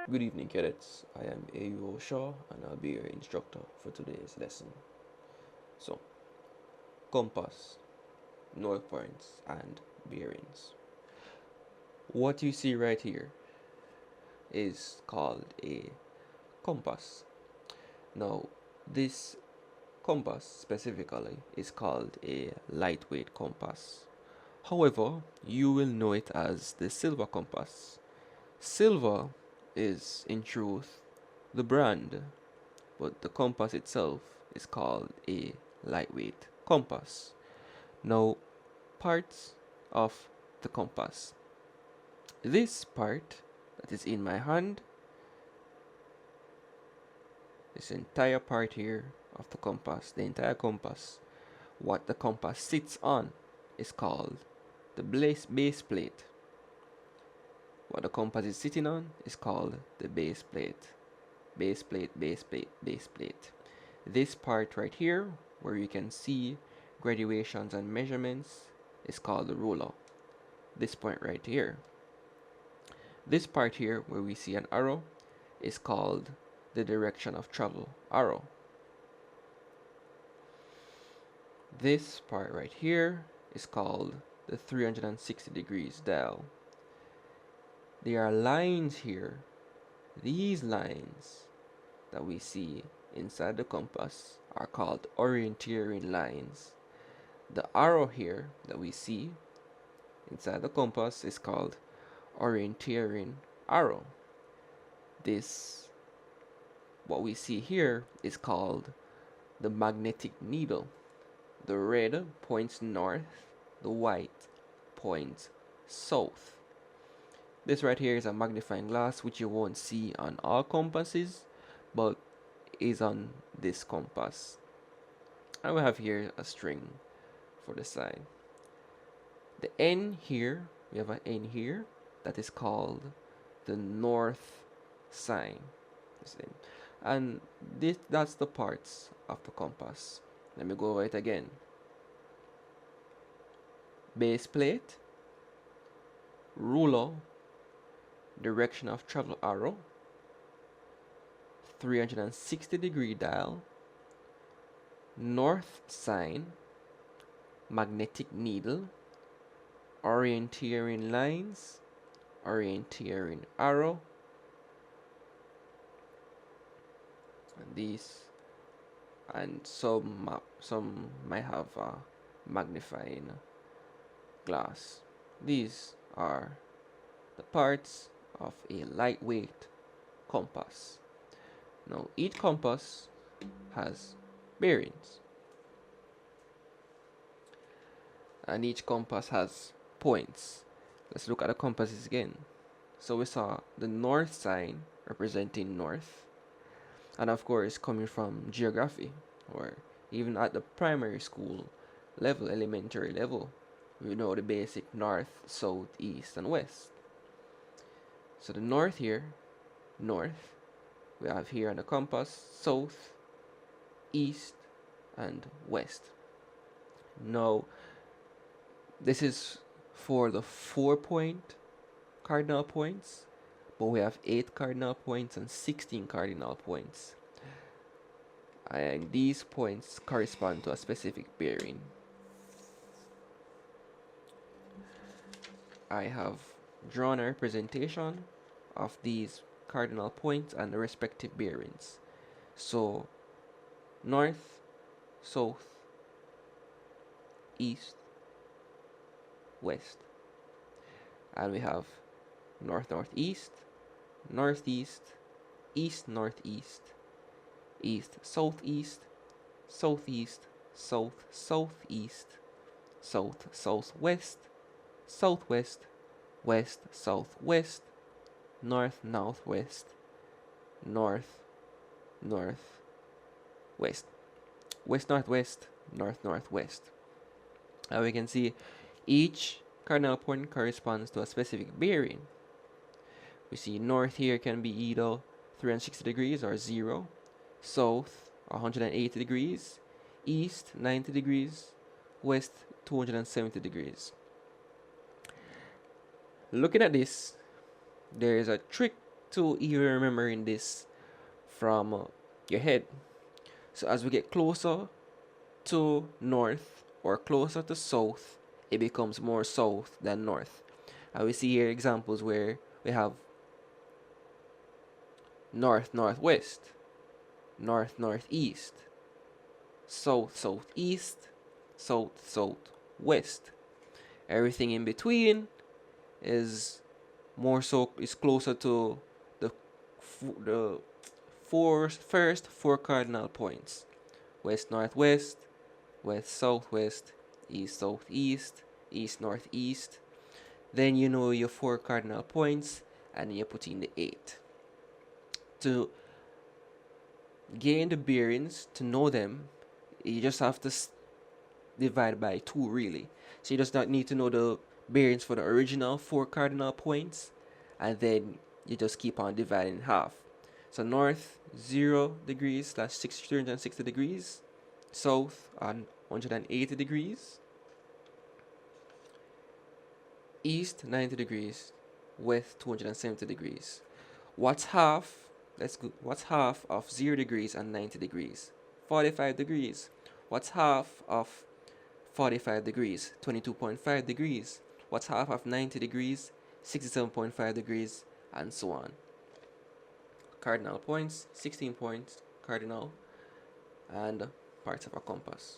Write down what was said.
Good evening, cadets. I am A.U. Shaw and I'll be your instructor for today's lesson. So, compass, north points, and bearings. What you see right here is called a compass. Now, this compass specifically is called a lightweight compass. However, you will know it as the silver compass. Silver is, in truth, the brand, but the compass itself is called a lightweight compass. Now, parts of the compass. This part that is in my hand, this entire part here of the compass, the entire compass, what the compass sits on is called the base plate. What the compass is sitting on is called the base plate. Base plate, base plate, base plate. This part right here, where you can see graduations and measurements, is called the ruler. This point right here. This part here, where we see an arrow, is called the direction of travel arrow. This part right here is called the 360 degrees dial. There are lines here. These lines that we see inside the compass are called orienteering lines. The arrow here that we see inside the compass is called orienteering arrow. This, what we see here, is called the magnetic needle. The red points north, the white points south. This right here is a magnifying glass, which you won't see on all compasses, but is on this compass. And we have here a string for the sign. The N here, we have an N here that is called the north sign. And that's the parts of the compass. Let me go over it again. Base plate, ruler, direction of travel arrow, 360-degree dial, north sign, magnetic needle, orienteering lines, orienteering arrow, and these, and some might have a magnifying glass. These are the parts of a lightweight compass. Now, each compass has bearings, and each compass has points. Let's look at the compasses again. So we saw the north sign representing north, and of course coming from geography, or even at the primary school level, elementary level, we know the basic north, south, east, and west. So the north here, north, we have here on the compass south, east, and west. Now, this is for the 4-point cardinal points, but we have 8 cardinal points and 16 cardinal points. And these points correspond to a specific bearing. I have drawn a representation of these cardinal points and the respective bearings. So, north, south, east, west. And we have north, northeast, northeast, east, northeast, east, southeast, southeast, south, southeast, south, southwest, southwest, west, southwest, north, northwest, north, north, west, west, northwest, north, northwest. And we can see each cardinal point corresponds to a specific bearing. We see north here can be either 360 degrees or 0, south 180 degrees, east 90 degrees, west 270 degrees. Looking at this, there is a trick to even remembering this from your head. So as we get closer to north or closer to south, it becomes more south than north. And we see here examples where we have north northwest, north northeast, south southeast, south southwest. Everything in between is more so is closer to the the first four cardinal points: west northwest, west southwest, east southeast, east northeast. Then you know your four cardinal points, and you put in the 8. To gain the bearings, to know them, you just have to divide by 2 really. So you just not need to know the bearings for the original 4 cardinal points, and then you just keep on dividing in half. So north 0 degrees slash 360 degrees, south on 180 degrees, east 90 degrees, west 270 degrees. What's half? Let's go. What's half of 0 degrees and 90 degrees? 45 degrees. What's half of 45 degrees? 22.5 degrees. What's half of 90 degrees? 67.5 degrees, and so on. Cardinal points, 16 points, cardinal, and parts of a compass.